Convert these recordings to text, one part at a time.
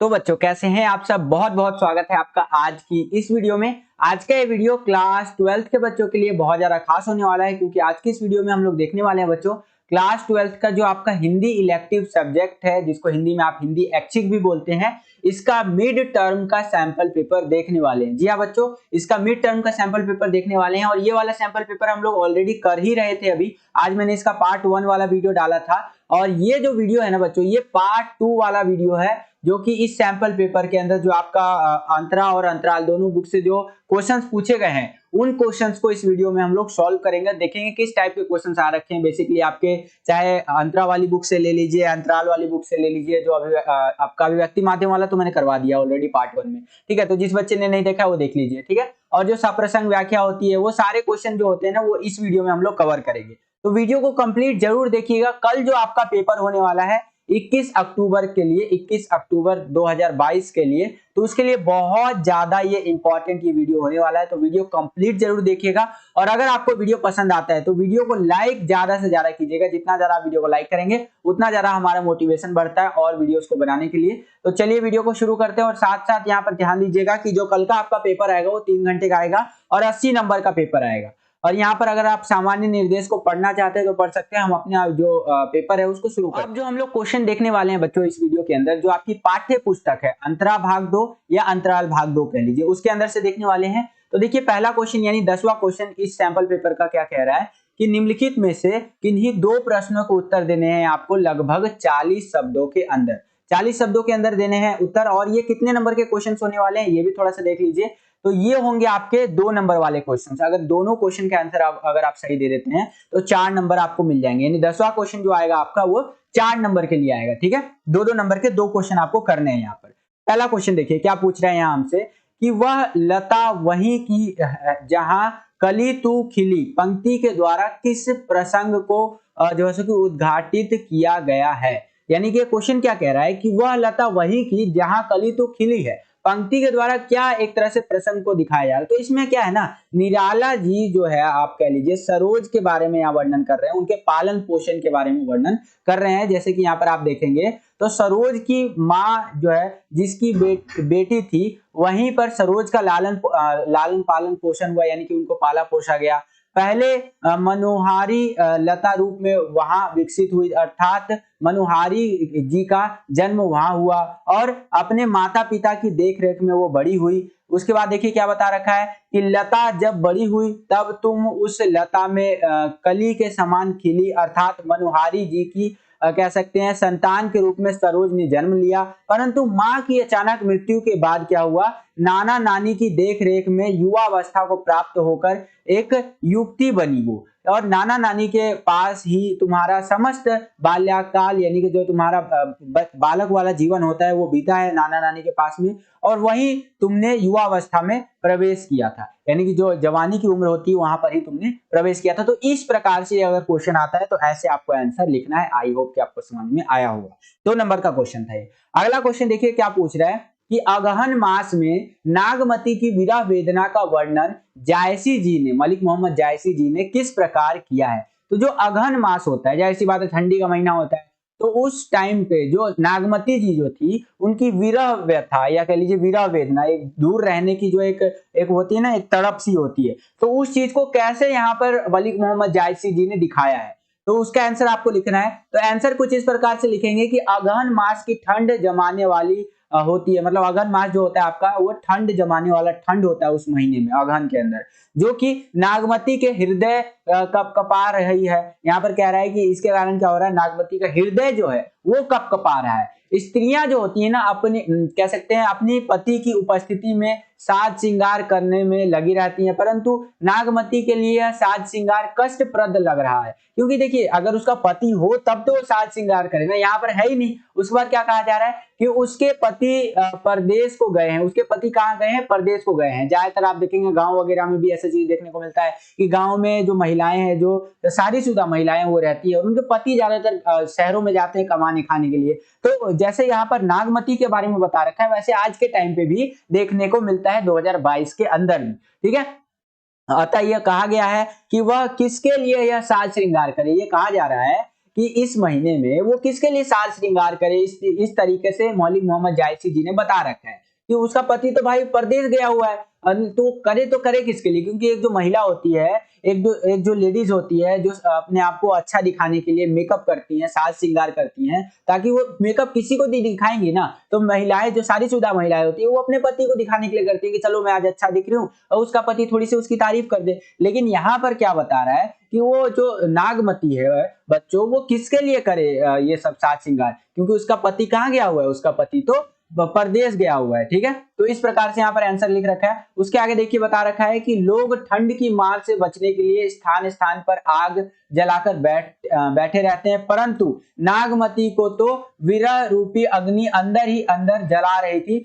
तो बच्चों कैसे हैं आप सब। बहुत बहुत स्वागत है आपका आज की इस वीडियो में। आज का ये वीडियो क्लास 12th के बच्चों के लिए बहुत ज्यादा खास होने वाला है, क्योंकि आज की इस वीडियो में हम लोग देखने वाले हैं बच्चों क्लास 12th का जो आपका हिंदी इलेक्टिव सब्जेक्ट है, जिसको हिंदी में आप हिंदी ऐच्छिक भी बोलते हैं, इसका मिड टर्म का सैंपल पेपर देखने वाले हैं। जी हाँ बच्चों, इसका मिड टर्म का सैंपल पेपर देखने वाले हैं और ये वाला सैंपल पेपर हम लोग ऑलरेडी कर ही रहे थे। अभी आज मैंने इसका पार्ट 1 वाला वीडियो डाला था और ये जो वीडियो है ना बच्चों, ये पार्ट 2 वाला वीडियो है, जो कि इस सैंपल पेपर के अंदर जो आपका अंतरा और अंतराल दोनों बुक से जो क्वेश्चंस पूछे गए हैं, उन क्वेश्चंस को इस वीडियो में हम लोग सॉल्व करेंगे। देखेंगे किस टाइप के क्वेश्चंस आ रखे हैं बेसिकली आपके, चाहे अंतरा वाली बुक से ले लीजिए, अंतराल वाली बुक से ले लीजिए। जो अभी आपका अभिव्यक्ति माध्यम वाला तो मैंने करवा दिया ऑलरेडी पार्ट 1 में, ठीक है। तो जिस बच्चे ने नहीं देखा वो देख लीजिए, ठीक है। और जो सप्रसंग व्याख्या होती है, वो सारे क्वेश्चन जो होते हैं ना, वो इस वीडियो में हम लोग कवर करेंगे। तो वीडियो को कंप्लीट जरूर देखिएगा। कल जो आपका पेपर होने वाला है 21 अक्टूबर के लिए, 21 अक्टूबर 2022 के लिए, तो उसके लिए बहुत ज्यादा ये इंपॉर्टेंट ये वीडियो होने वाला है। तो वीडियो कंप्लीट जरूर देखिएगा और अगर आपको वीडियो पसंद आता है तो वीडियो को लाइक ज्यादा से ज्यादा कीजिएगा। जितना ज्यादा आप वीडियो को लाइक करेंगे उतना ज्यादा हमारा मोटिवेशन बढ़ता है और वीडियोस को बनाने के लिए। तो चलिए वीडियो को शुरू करते हैं और साथ साथ यहाँ पर ध्यान दीजिएगा कि जो कल का आपका पेपर आएगा वो 3 घंटे का आएगा और 80 नंबर का पेपर आएगा। और यहाँ पर अगर आप सामान्य निर्देश को पढ़ना चाहते हैं तो पढ़ सकते हैं। हम अपने जो पेपर है उसको शुरू करें। अब जो हम लोग क्वेश्चन देखने वाले हैं बच्चों इस वीडियो के अंदर, जो आपकी पाठ्य पुस्तक है अंतरा भाग 2 या अंतराल भाग 2 कह लीजिए, उसके अंदर से देखने वाले हैं। तो देखिए पहला क्वेश्चन यानी 10वां क्वेश्चन इस सैंपल पेपर का क्या कह रहा है कि निम्नलिखित में से किन्हीं दो प्रश्नों को उत्तर देने हैं आपको लगभग 40 शब्दों के अंदर। 40 शब्दों के अंदर देने हैं उत्तर। और ये कितने नंबर के क्वेश्चन होने वाले हैं ये भी थोड़ा सा देख लीजिए। तो ये होंगे आपके 2 नंबर वाले क्वेश्चंस। अगर दोनों क्वेश्चन के आंसर अगर आप सही दे देते हैं तो 4 नंबर आपको मिल जाएंगे। यानी 10वां क्वेश्चन जो आएगा आपका वो 4 नंबर के लिए आएगा, ठीक है। 2-2 नंबर के 2 क्वेश्चन आपको करने हैं यहाँ पर। पहला क्वेश्चन देखिए क्या पूछ रहे हैं यहाँ हमसे कि वह लता वही की जहां कली तू खिली पंक्ति के द्वारा किस प्रसंग को जो है कि उद्घाटित किया गया है। यानी कि क्वेश्चन क्या कह रहा है कि वह लता वही की जहां कली तो खिली है, पंक्ति के द्वारा क्या एक तरह से प्रसंग को दिखाया जा रहा है। तो इसमें क्या है ना, निराला जी जो है आप कह लीजिए सरोज के बारे में यहाँ वर्णन कर रहे हैं, उनके पालन पोषण के बारे में वर्णन कर रहे हैं। जैसे कि यहाँ पर आप देखेंगे तो सरोज की माँ जो है जिसकी बेटी थी, वहीं पर सरोज का लालन पालन पोषण हुआ, यानी कि उनको पाला पोषा गया। पहले मनोहारी लता रूप में वहां विकसित हुई, अर्थात मनोहारी जी का जन्म वहां हुआ और अपने माता पिता की देखरेख में वो बड़ी हुई। उसके बाद देखिए क्या बता रखा है कि लता जब बड़ी हुई तब तुम उस लता में कली के समान खिली, अर्थात मनोहारी जी की कह सकते हैं संतान के रूप में सरोज ने जन्म लिया। परंतु मां की अचानक मृत्यु के बाद क्या हुआ, नाना नानी की देखरेख में युवावस्था को प्राप्त होकर एक युवती बनी वो, और नाना नानी के पास ही तुम्हारा समस्त बाल्यकाल यानी कि जो तुम्हारा बालक वाला जीवन होता है वो बीता है नाना नानी के पास में, और वहीं तुमने युवावस्था में प्रवेश किया था, यानी कि जो जवानी की उम्र होती है वहां पर ही तुमने प्रवेश किया था। तो इस प्रकार से अगर क्वेश्चन आता है तो ऐसे आपको आंसर लिखना है। आई होप कि आपको समझ में आया होगा। 2 नंबर का क्वेश्चन था ये। अगला क्वेश्चन देखिए क्या पूछ रहा है कि अगहन मास में नागमती की विरह वेदना का वर्णन जायसी जी ने, मलिक मोहम्मद जायसी जी ने किस प्रकार किया है। तो जो अगहन मास होता है, जाहिर सी बात है ठंडी का महीना होता है, तो उस टाइम पे जो नागमती जी जो थी उनकी विरह व्यथा या कह लीजिए विरह वेदना, एक दूर रहने की जो एक होती है ना, एक तड़प सी होती है, तो उस चीज को कैसे यहाँ पर मलिक मोहम्मद जायसी जी ने दिखाया है। तो उसका आंसर आपको लिखना है। तो आंसर कुछ इस प्रकार से लिखेंगे कि अगहन मास की ठंड जमाने वाली होती है, मतलब अगहन मास जो होता है आपका वो ठंड जमाने वाला ठंड होता है उस महीने में अगहन के अंदर, जो कि नागमती के हृदय कप कपा रही है। यहाँ पर कह रहा है कि इसके कारण क्या हो रहा है, नागमती का हृदय जो है वो कप कपा रहा है। स्त्रियां जो होती है ना अपने कह सकते हैं अपनी पति की उपस्थिति में साज श्रृंगार करने में लगी रहती हैं, परंतु नागमती के लिए यह साज श्रृंगार कष्टप्रद लग रहा है, क्योंकि देखिए अगर उसका पति हो तब तो वो साज श्रृंगार करेगा, यहाँ पर है ही नहीं। उसके बाद क्या कहा जा रहा है कि उसके पति परदेश को गए हैं। उसके पति कहाँ गए हैं, परदेश को गए हैं। ज्यादातर आप देखेंगे गांव वगैरह में भी ऐसा चीज देखने को मिलता है कि गांव में जो महिलाएं हैं, जो शादीशुदा महिलाएं वो रहती है और उनके पति ज्यादातर शहरों में जाते हैं कमाने खाने के लिए। तो जैसे यहाँ पर नागमती के बारे में बता रखा है, वैसे आज के टाइम पे भी देखने को मिलता है 2022 के अंदर में, ठीक है। अतः यह कहा गया है कि वह किसके लिए यह साज श्रृंगार करे। यह कहा जा रहा है कि इस महीने में वो किसके लिए साज श्रृंगार करे। इस तरीके से मौलिक मोहम्मद जायसी जी ने बता रखा है कि उसका पति तो भाई परदेश गया हुआ है, तो करे किसके लिए, क्योंकि एक जो महिला होती है, एक जो लेडीज होती है जो अपने आप को अच्छा दिखाने के लिए मेकअप करती हैं, साज श्रृंगार करती हैं, ताकि वो मेकअप किसी को दिखाएंगी ना, तो महिलाएं जो शादीशुदा महिलाएं होती है वो अपने पति को दिखाने के लिए करती है कि चलो मैं आज अच्छा दिख रही हूँ, और उसका पति थोड़ी सी उसकी तारीफ कर दे। लेकिन यहाँ पर क्या बता रहा है कि वो जो नागमती है बच्चों, वो किसके लिए करे ये सब साज श्रृंगार, क्योंकि उसका पति कहाँ गया हुआ है, उसका पति तो परदेश गया हुआ है। ठीक है, तो इस प्रकार से यहाँ पर आंसर लिख रखा है। उसके आगे देखिए बता रखा है कि लोग ठंड की मार से बचने के लिए स्थान स्थान पर आग जलाकर बैठे रहते हैं, परंतु नागमती को तो विरह रूपी अग्नि अंदर ही अंदर जला रही थी,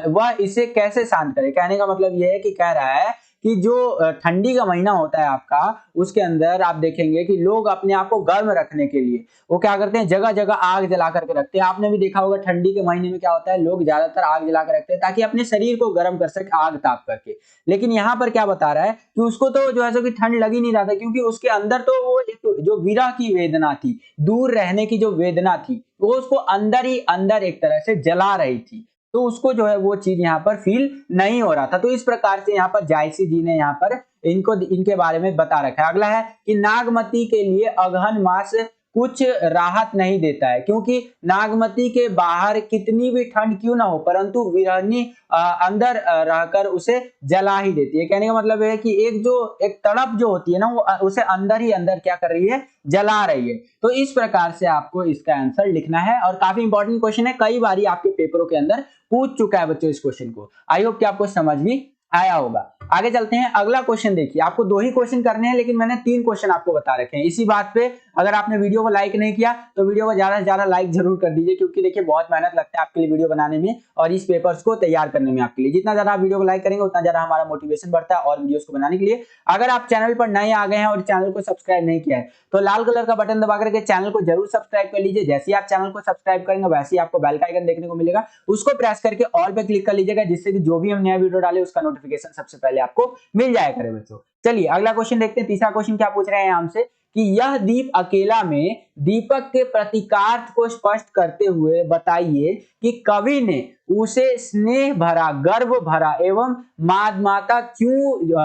वह इसे कैसे शांत करे। कहने का मतलब यह है कि कह रहा है कि जो ठंडी का महीना होता है आपका, उसके अंदर आप देखेंगे कि लोग अपने आप को गर्म रखने के लिए वो क्या करते हैं, जगह जगह आग जला करके रखते हैं। आपने भी देखा होगा ठंडी के महीने में क्या होता है, लोग ज्यादातर आग जला कर रखते हैं ताकि अपने शरीर को गर्म कर सके आग ताप करके। लेकिन यहाँ पर क्या बता रहा है कि उसको तो जो है सो कि ठंड लग ही नहीं रहा था, क्योंकि उसके अंदर तो वो एक जो विरह की वेदना थी, दूर रहने की जो वेदना थी, वो उसको अंदर ही अंदर एक तरह से जला रही थी, तो उसको जो है वो चीज यहाँ पर फील नहीं हो रहा था। तो इस प्रकार से यहाँ पर जायसी जी ने यहाँ पर इनके बारे में बता रखा है। अगला है कि नागमती के लिए अगहन मास कुछ राहत नहीं देता है, क्योंकि नागमती के बाहर कितनी भी ठंड क्यों ना हो, परंतु विरहनी अंदर रहकर उसे जला ही देती है। कहने का मतलब है कि एक तड़प जो होती है ना, वो उसे अंदर ही अंदर क्या कर रही है, जला रही है। तो इस प्रकार से आपको इसका आंसर लिखना है, और काफी इंपॉर्टेंट क्वेश्चन है, कई बार आपके पेपरों के अंदर पूछ चुका है बच्चों इस क्वेश्चन को। आई होप कि आपको समझ भी आया होगा। आगे चलते हैं, अगला क्वेश्चन देखिए। आपको 2 ही क्वेश्चन करने हैं, लेकिन मैंने 3 क्वेश्चन आपको बता रखे हैं। इसी बात पे अगर आपने वीडियो को लाइक नहीं किया तो वीडियो को ज्यादा से ज्यादा लाइक जरूर कर दीजिए, क्योंकि देखिए बहुत मेहनत लगता है आपके लिए वीडियो बनाने में और इस पेपर्स को तैयार करने में। आपके लिए जितना ज्यादा आप वीडियो को लाइक करेंगे उतना ज्यादा हमारा मोटिवेशन बढ़ता है और वीडियोस को बनाने के लिए। अगर आप चैनल पर नए आ गए हैं और चैनल को सब्सक्राइब नहीं किया है तो लाल कलर का बटन दबा करके चैनल को जरूर सब्सक्राइब कर लीजिए। जैसे ही आप चैनल को सब्सक्राइब करेंगे वैसे ही आपको बेल का आइकन देखने को मिलेगा, उसको प्रेस करके ऑल पे क्लिक कर लीजिएगा, जिससे कि जो भी हम नया वीडियो डाले उसका नोटिफिकेशन सबसे पहले आपको मिल जाया करे बच्चों। चलिए अगला क्वेश्चन देखते हैं। तीसरा क्वेश्चन क्या पूछ रहे हैं हमसे कि यह दीप अकेला में दीपक के प्रतीकार्थ को स्पष्ट करते हुए बताइए कि कवि ने उसे स्नेह भरा, गर्व भरा एवं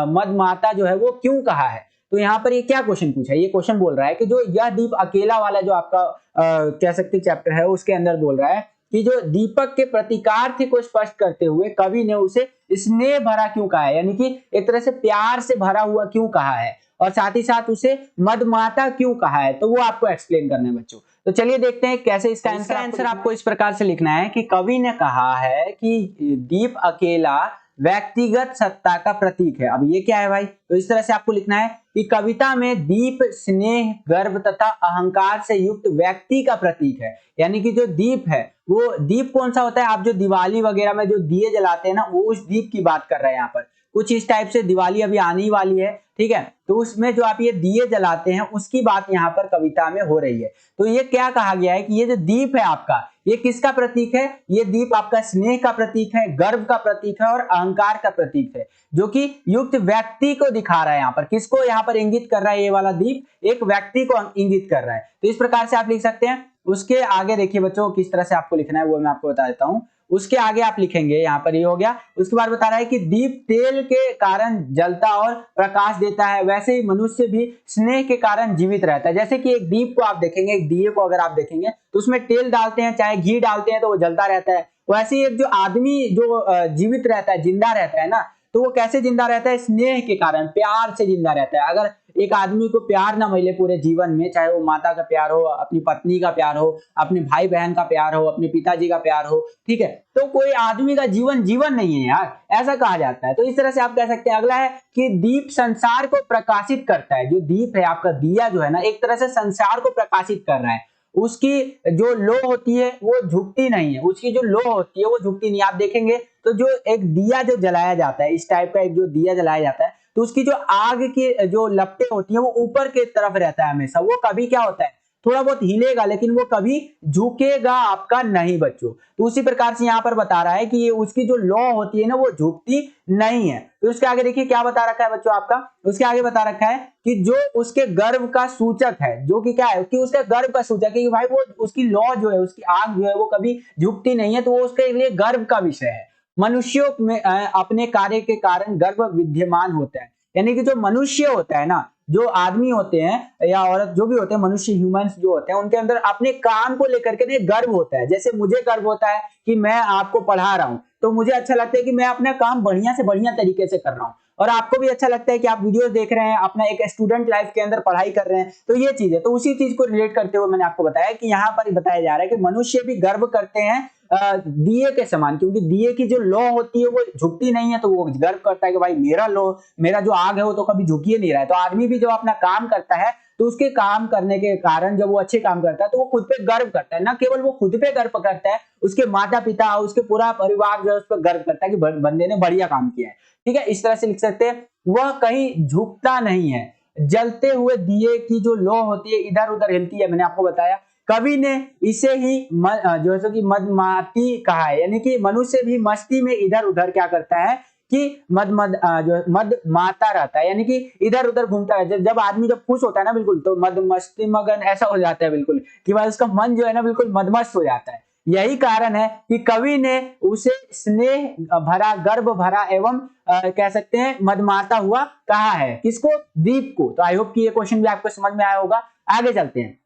मदमाता जो है वो क्यों कहा है। तो यहाँ पर ये क्या क्वेश्चन पूछा है, ये क्वेश्चन बोल रहा है कि जो यह दीप अकेला वाला जो आपका कह सकते चैप्टर है उसके अंदर बोल रहा है कि जो दीपक के प्रतीकार्थ को स्पष्ट करते हुए कवि ने उसे स्नेह भरा क्यों कहा है, यानी कि एक तरह से प्यार से भरा हुआ क्यों कहा है, और साथ ही साथ उसे मदमाता क्यों कहा है, तो वो आपको एक्सप्लेन करना है बच्चों। तो चलिए देखते हैं कैसे इसका आंसर आपको इस प्रकार से लिखना है कि कवि ने कहा है कि दीप अकेला व्यक्तिगत सत्ता का प्रतीक है। अब ये क्या है भाई, तो इस तरह से आपको लिखना है कि कविता में दीप स्नेह, गर्व तथा अहंकार से युक्त व्यक्ति का प्रतीक है। यानी कि जो दीप है वो दीप कौन सा होता है, आप जो दिवाली वगैरह में जो दिए जलाते हैं ना, वो उस दीप की बात कर रहे हैं यहाँ पर। कुछ इस टाइप से दिवाली अभी आने ही वाली है, ठीक है, तो उसमें जो आप ये दिए जलाते हैं उसकी बात यहाँ पर कविता में हो रही है। तो ये क्या कहा गया है कि ये जो दीप है आपका, ये किसका प्रतीक है, ये दीप आपका स्नेह का प्रतीक है, गर्व का प्रतीक है और अहंकार का प्रतीक है, जो कि युक्त व्यक्ति को दिखा रहा है। यहाँ पर किसको यहाँ पर इंगित कर रहा है, ये वाला दीप एक व्यक्ति को इंगित कर रहा है। तो इस प्रकार से आप लिख सकते हैं। उसके आगे देखिए बच्चों किस तरह से आपको लिखना है वो मैं आपको बता देता हूं। उसके आगे आप लिखेंगे, यहाँ पर ये हो गया। उसके बाद बता रहा है कि दीप तेल के कारण जलता और प्रकाश देता है, वैसे ही मनुष्य भी स्नेह के कारण जीवित रहता है। जैसे कि एक दीप को आप देखेंगे, एक दिए को अगर आप देखेंगे तो उसमें तेल डालते हैं चाहे घी डालते हैं तो वो जलता रहता है। वैसे ही एक जो आदमी जो जीवित रहता है, जिंदा रहता है ना, तो वो कैसे जिंदा रहता है, स्नेह के कारण, प्यार से जिंदा रहता है। अगर एक आदमी को प्यार ना मिले पूरे जीवन में, चाहे वो माता का प्यार हो, अपनी पत्नी का प्यार हो, अपने भाई बहन का प्यार हो, अपने पिताजी का प्यार हो, ठीक है, तो कोई आदमी का जीवन नहीं है यार, ऐसा कहा जाता है। तो इस तरह से आप कह सकते हैं। अगला है कि दीप संसार को प्रकाशित करता है। जो दीप है आपका, दिया जो है ना, एक तरह से संसार को प्रकाशित कर रहा है। उसकी जो लो होती है वो झुकती नहीं है, उसकी जो लो होती है वो झुकती नहीं। आप देखेंगे तो जो एक दिया जो जलाया जाता है, इस टाइप का एक जो दिया जलाया जाता है, तो उसकी जो आग की जो लपटें होती हैं वो ऊपर की तरफ रहता है हमेशा, वो कभी क्या होता है थोड़ा बहुत हिलेगा लेकिन वो कभी झुकेगा आपका नहीं बच्चों। तो उसी प्रकार से यहाँ पर बता रहा है कि ये उसकी जो लौ होती है ना वो झुकती नहीं है। तो उसके आगे देखिए क्या बता रखा है बच्चों आपका, उसके आगे बता रखा है कि जो उसके गर्व का सूचक है, जो कि क्या है कि उसके गर्व का सूचक है कि भाई वो उसकी लौ जो है, उसकी आग जो है वो कभी झुकती नहीं है, तो वो उसके लिए गर्व का विषय है। मनुष्यों में अपने कार्य के कारण गर्व विद्यमान होता है, यानी कि जो मनुष्य होता है ना, जो आदमी होते हैं या औरत जो भी होते हैं, मनुष्य ह्यूमंस जो होते हैं, उनके अंदर अपने काम को लेकर के गर्व होता है। जैसे मुझे गर्व होता है कि मैं आपको पढ़ा रहा हूं, तो मुझे अच्छा लगता है कि मैं अपना काम बढ़िया से बढ़िया तरीके से कर रहा हूं, और आपको भी अच्छा लगता है कि आप वीडियोस देख रहे हैं, अपना एक स्टूडेंट लाइफ के अंदर पढ़ाई कर रहे हैं। तो ये चीज है, तो उसी चीज को रिलेट करते हुए मैंने आपको बताया कि यहाँ पर बताया जा रहा है कि मनुष्य भी गर्व करते हैं दिए के समान, क्योंकि दिए की जो लौ होती है वो झुकती नहीं है, तो वो गर्व करता है कि भाई मेरा लौ, मेरा जो आग है वो तो कभी झुक ही नहीं रहा है। तो आदमी भी जब अपना काम करता है तो उसके काम करने के कारण जब वो अच्छे काम करता है तो वो खुद पे गर्व करता है। ना केवल वो खुद पे गर्व करता है, उसके माता पिता, उसके पूरा परिवार जो है उस पर गर्व करता है कि बंदे ने बढ़िया काम किया है। ठीक है, इस तरह से लिख सकते हैं, वह कहीं झुकता नहीं है। जलते हुए दिए की जो लौ होती है इधर उधर हिलती है, मैंने आपको बताया। कवि ने इसे ही जो है कि मदमाती कहा है, यानी कि मनुष्य भी मस्ती में इधर उधर क्या करता है कि जो मद माता रहता है, यानी कि इधर उधर घूमता है। जब आदमी जब खुश होता है ना बिल्कुल, तो मद मस्ती मगन ऐसा हो जाता है बिल्कुल, कि भाई उसका मन जो है ना बिल्कुल मदमस्त हो जाता है। यही कारण है कि कवि ने उसे स्नेह भरा, गर्भ भरा एवं कह सकते हैं मदमाता हुआ कहा है। किसको? दीप को। तो आई होप कि ये क्वेश्चन भी आपको समझ में आया होगा। आगे चलते हैं,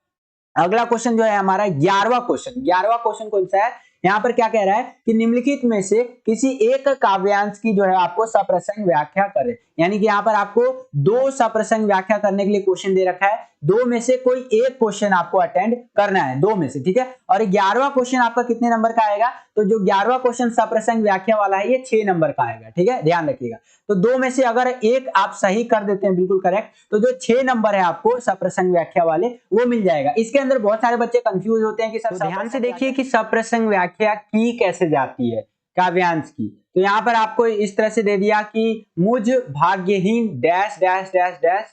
अगला क्वेश्चन जो है हमारा 11वां क्वेश्चन। 11वां क्वेश्चन कौन सा है? यहाँ पर क्या कह रहा है कि निम्नलिखित में से किसी एक काव्यांश की जो है आपको सप्रसंग व्याख्या करें। यानी कि यहाँ पर आपको दो सप्रसंग व्याख्या करने के लिए क्वेश्चन दे रखा है, दो में से कोई एक क्वेश्चन आपको अटेंड करना है, दो में से। ठीक है, और 11वां क्वेश्चन आपका कितने नंबर का आएगा? तो जो 11वां क्वेश्चन सप्रसंग व्याख्या वाला है ये 6 नंबर का आएगा। ठीक है, ध्यान रखिएगा। तो दो में से अगर एक आप सही कर देते हैं बिल्कुल करेक्ट, तो जो 6 नंबर है आपको सप्रसंग व्याख्या वाले वो मिल जाएगा। इसके अंदर बहुत सारे बच्चे कंफ्यूज होते हैं कि सर, तो ध्यान से देखिए कि सप्रसंग व्याख्या की कैसे जाती है काव्यांश की। तो यहाँ पर आपको इस तरह से दे दिया कि मुझ भाग्यहीन डैश डैश डैश डैश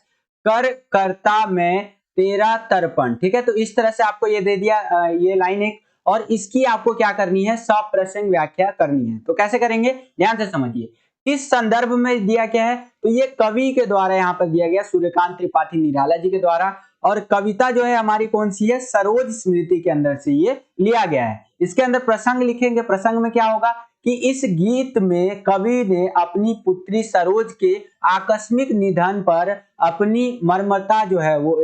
कर करता मैं तेरा तर्पण। ठीक है, तो इस तरह से आपको ये दे दिया ये लाइन एक, और इसकी आपको क्या करनी है? सप्रसंग व्याख्या करनी है। तो कैसे करेंगे, ध्यान से समझिए। इस संदर्भ में दिया क्या है? तो ये कवि के द्वारा यहाँ पर दिया गया, सूर्यकांत त्रिपाठी निराला जी के द्वारा, और कविता जो है हमारी कौन सी है? सरोज स्मृति के अंदर से ये लिया गया है। इसके अंदर प्रसंग लिखेंगे, प्रसंग में क्या होगा कि इस गीत में कवि ने अपनी पुत्री सरोज के आकस्मिक निधन पर अपनी मर्मता जो है वो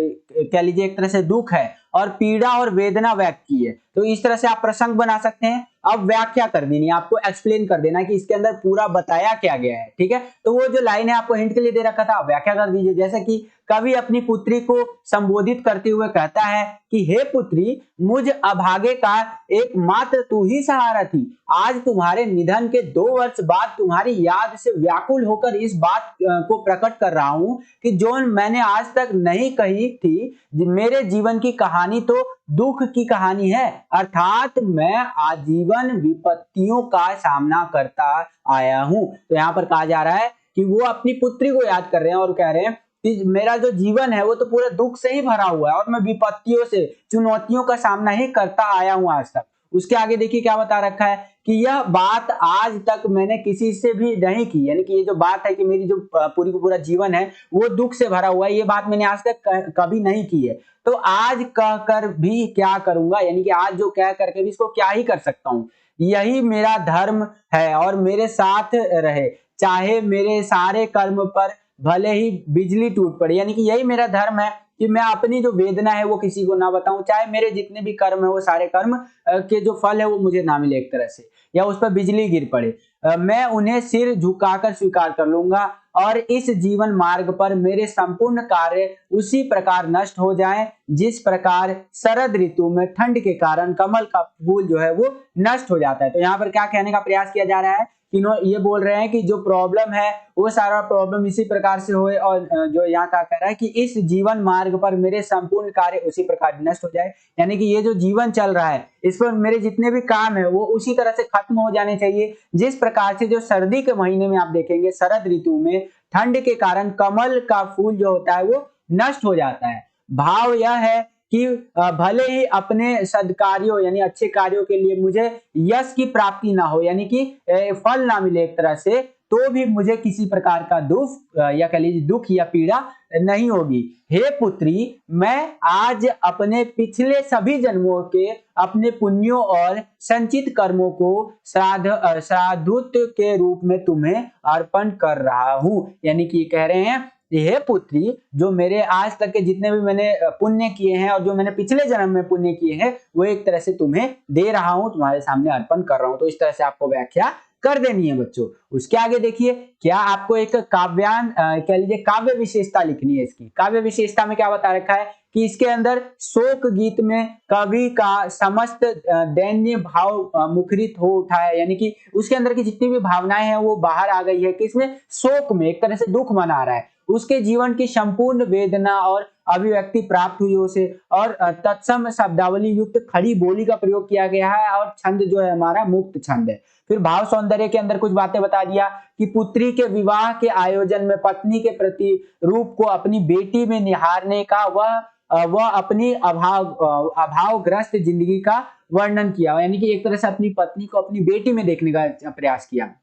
कह लीजिए एक तरह से दुख है और पीड़ा और वेदना व्यक्त की है। तो इस तरह से आप प्रसंग बना सकते हैं। अब व्याख्या कर देनी है, आपको एक्सप्लेन कर देना कि इसके अंदर पूरा बताया क्या गया है। ठीक है, तो वो जो लाइन है आपको हिंट के लिए दे रखा था, आप व्याख्या कर दीजिए। जैसे कि कवि अपनी पुत्री को संबोधित करते हुए कहता है कि हे पुत्री, मुझ अभागे का एकमात्र तू ही सहारा थी। आज तुम्हारे निधन के 2 वर्ष बाद तुम्हारी याद से व्याकुल होकर इस बात को प्रकट कर रहा हूं कि जो मैंने आज तक नहीं कही थी। मेरे जीवन की कहानी तो दुख की कहानी है, अर्थात मैं आजीवन विपत्तियों का सामना करता आया हूं। तो यहाँ पर कहा जा रहा है कि वो अपनी पुत्री को याद कर रहे हैं और कह रहे हैं कि मेरा जो जीवन है वो तो पूरे दुख से ही भरा हुआ है और मैं विपत्तियों से, चुनौतियों का सामना ही करता आया हूं आज तक। उसके आगे देखिए क्या बता रखा है कि यह बात आज तक मैंने किसी से भी नहीं की। यानी कि ये जो बात है कि मेरी जो पूरी का पूरा जीवन है वो दुख से भरा हुआ है, ये बात मैंने आज तक कभी नहीं की है। तो आज कहकर भी क्या करूंगा, यानी कि आज जो कह करके भी इसको क्या ही कर सकता हूं। यही मेरा धर्म है और मेरे साथ रहे, चाहे मेरे सारे कर्म पर भले ही बिजली टूट पड़े। यानी कि यही मेरा धर्म है कि मैं अपनी जो वेदना है वो किसी को ना बताऊं, चाहे मेरे जितने भी कर्म है वो सारे कर्म के जो फल है वो मुझे ना मिले एक तरह से, या उस पर बिजली गिर पड़े, मैं उन्हें सिर झुकाकर स्वीकार कर लूंगा और इस जीवन मार्ग पर मेरे संपूर्ण कार्य उसी प्रकार नष्ट हो जाएं जिस प्रकार शरद ऋतु में ठंड के कारण कमल का फूल जो है वो नष्ट हो जाता है। तो यहाँ पर क्या कहने का प्रयास किया जा रहा है कि ये बोल रहे हैं कि जो प्रॉब्लम है वो सारा प्रॉब्लम इसी प्रकार से होए, और जो यहाँ का कह रहा है कि इस जीवन मार्ग पर मेरे संपूर्ण कार्य उसी प्रकार नष्ट हो जाए। यानी कि ये जो जीवन चल रहा है इस पर मेरे जितने भी काम है वो उसी तरह से खत्म हो जाने चाहिए जिस प्रकार से जो सर्दी के महीने में आप देखेंगे शरद ऋतु में ठंड के कारण कमल का फूल जो होता है वो नष्ट हो जाता है। भाव यह है कि भले ही अपने सद्कार्यों यानी अच्छे कार्यों के लिए मुझे यश की प्राप्ति ना हो, यानी कि फल ना मिले एक तरह से, तो भी मुझे किसी प्रकार का दुख या कह लीजिए दुख या पीड़ा नहीं होगी। हे पुत्री, मैं आज अपने पिछले सभी जन्मों के अपने पुण्यों और संचित कर्मों को श्राद्धुत के रूप में तुम्हें अर्पण कर रहा हूं। यानी कि कह रहे हैं, हे पुत्री, जो मेरे आज तक के जितने भी मैंने पुण्य किए हैं और जो मैंने पिछले जन्म में पुण्य किए हैं, वो एक तरह से तुम्हें दे रहा हूं, तुम्हारे सामने अर्पण कर रहा हूं। तो इस तरह से आपको व्याख्या कर देनी है बच्चों। उसके आगे देखिए, क्या आपको एक काव्यान कह लीजिए काव्य विशेषता लिखनी है। इसकी काव्य विशेषता में क्या बता रखा है कि इसके अंदर शोक गीत में कवि का समस्त दैन्य भाव मुखरित हो उठा है, यानी कि उसके अंदर की जितनी भी भावनाएं हैं वो बाहर आ गई है कि इसमें शोक में एक तरह से दुख मना रहा है, उसके जीवन की संपूर्ण वेदना और अभिव्यक्ति प्राप्त हुई उसे, और तत्सम शब्दावली युक्त खड़ी बोली का प्रयोग किया गया है, और छंद जो है हमारा मुक्त छंद है। फिर भाव सौंदर्य के अंदर कुछ बातें बता दिया कि पुत्री के विवाह के आयोजन में पत्नी के प्रति रूप को अपनी बेटी में निहारने का वह अपनी अभावग्रस्त जिंदगी का वर्णन किया, यानी कि एक तरह से अपनी पत्नी को अपनी बेटी में देखने का प्रयास किया।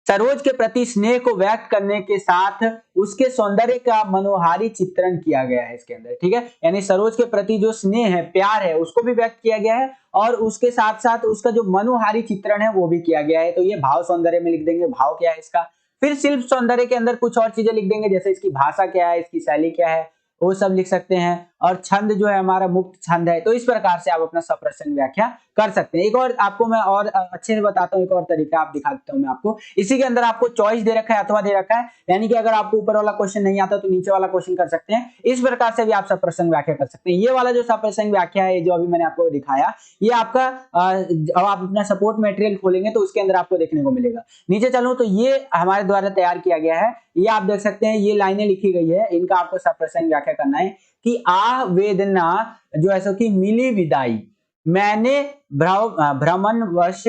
सरोज के प्रति स्नेह को व्यक्त करने के साथ उसके सौंदर्य का मनोहारी चित्रण किया गया है इसके अंदर, ठीक है। यानी सरोज के प्रति जो स्नेह है, प्यार है, उसको भी व्यक्त किया गया है, और उसके साथ साथ उसका जो मनोहारी चित्रण है वो भी किया गया है। तो ये भाव सौंदर्य में लिख देंगे भाव क्या है इसका। फिर शिल्प सौंदर्य के अंदर कुछ और चीजें लिख देंगे, जैसे इसकी भाषा क्या है, इसकी शैली क्या है, वो सब लिख सकते हैं। और छंद जो है हमारा मुक्त छंद है। तो इस प्रकार से आप अपना सप्रसंग व्याख्या कर सकते हैं। एक और आपको मैं और अच्छे से बताता हूँ, एक और तरीका आप दिखा देता हूँ मैं आपको। इसी के अंदर आपको चॉइस दे रखा है अथवा दे रखा है, यानी कि अगर आपको ऊपर वाला क्वेश्चन नहीं आता तो नीचे वाला क्वेश्चन कर सकते हैं। इस प्रकार से भी आप सप्रसंग व्याख्या कर सकते हैं। ये वाला जो सप्रसंग व्याख्या है, जो अभी मैंने आपको दिखाया, ये आपका अब आप अपना सपोर्ट मटेरियल खोलेंगे तो उसके अंदर आपको देखने को मिलेगा। नीचे चलूं तो ये हमारे द्वारा तैयार किया गया है, ये आप देख सकते हैं, ये लाइनें लिखी गई है, इनका आपको सप्रसंग व्याख्या करना है कि आह वेदना जो ऐसा कि मिली विदाई, मैंने भ्रमणवश